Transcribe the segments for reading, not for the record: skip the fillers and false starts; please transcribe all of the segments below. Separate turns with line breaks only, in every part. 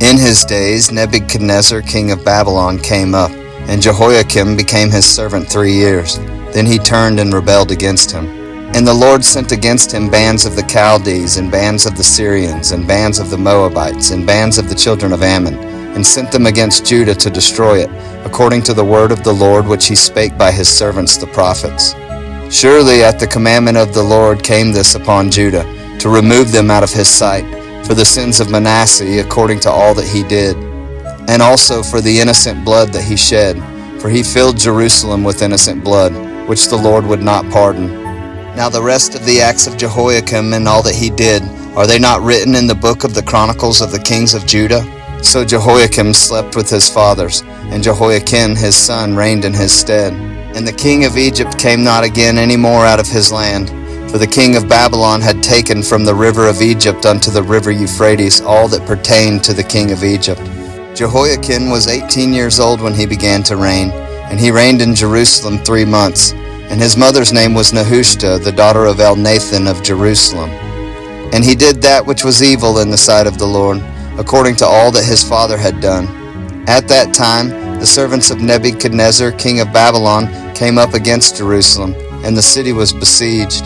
In his days Nebuchadnezzar king of Babylon came up, and Jehoiakim became his servant 3 years. Then he turned and rebelled against him. And the Lord sent against him bands of the Chaldees, and bands of the Syrians, and bands of the Moabites, and bands of the children of Ammon, and sent them against Judah to destroy it, according to the word of the Lord which he spake by his servants the prophets. Surely at the commandment of the Lord came this upon Judah, to remove them out of his sight, for the sins of Manasseh, according to all that he did, and also for the innocent blood that he shed, for he filled Jerusalem with innocent blood, which the Lord would not pardon. Now the rest of the acts of Jehoiakim and all that he did, are they not written in the book of the Chronicles of the kings of Judah? So Jehoiakim slept with his fathers, and Jehoiakim his son reigned in his stead. And the king of Egypt came not again any more out of his land, for the king of Babylon had taken from the river of Egypt unto the river Euphrates all that pertained to the king of Egypt. Jehoiakim was 18 years old when he began to reign, and he reigned in Jerusalem 3 months. And his mother's name was Nehushta, the daughter of Elnathan of Jerusalem. And he did that which was evil in the sight of the Lord, according to all that his father had done. At that time the servants of Nebuchadnezzar king of Babylon came up against Jerusalem, and the city was besieged.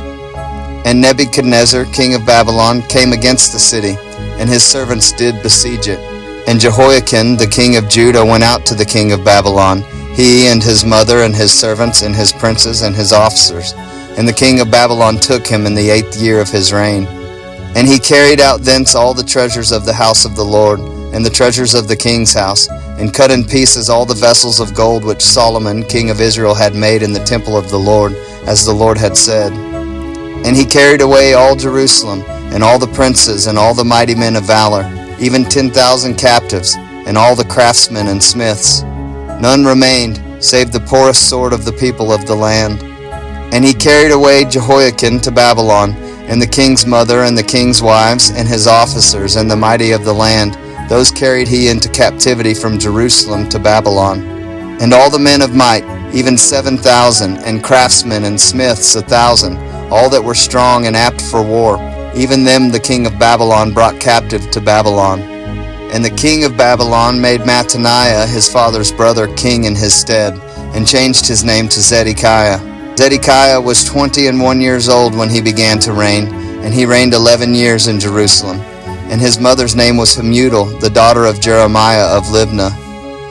And Nebuchadnezzar king of Babylon came against the city, and his servants did besiege it. And Jehoiakim the king of Judah went out to the king of Babylon, he and his mother and his servants and his princes and his officers. And the king of Babylon took him in the 8th year of his reign. And he carried out thence all the treasures of the house of the Lord, and the treasures of the king's house, and cut in pieces all the vessels of gold which Solomon king of Israel had made in the temple of the Lord, as the Lord had said. And he carried away all Jerusalem, and all the princes, and all the mighty men of valor, even 10,000 captives, and all the craftsmen and smiths. None remained, save the poorest sort of the people of the land. And he carried away Jehoiakim to Babylon, and the king's mother, and the king's wives, and his officers, and the mighty of the land. Those carried he into captivity from Jerusalem to Babylon. And all the men of might, even 7,000, and craftsmen and smiths 1,000, all that were strong and apt for war, even them the king of Babylon brought captive to Babylon. And the king of Babylon made Mattaniah his father's brother king in his stead, and changed his name to Zedekiah. Zedekiah was 21 years old when he began to reign, and he reigned 11 years in Jerusalem. And his mother's name was Hamutal, the daughter of Jeremiah of Libnah.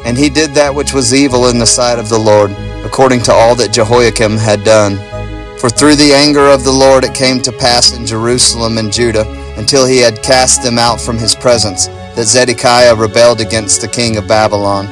And he did that which was evil in the sight of the Lord, according to all that Jehoiakim had done. For through the anger of the Lord it came to pass in Jerusalem and Judah, until he had cast them out from his presence, that Zedekiah rebelled against the king of Babylon.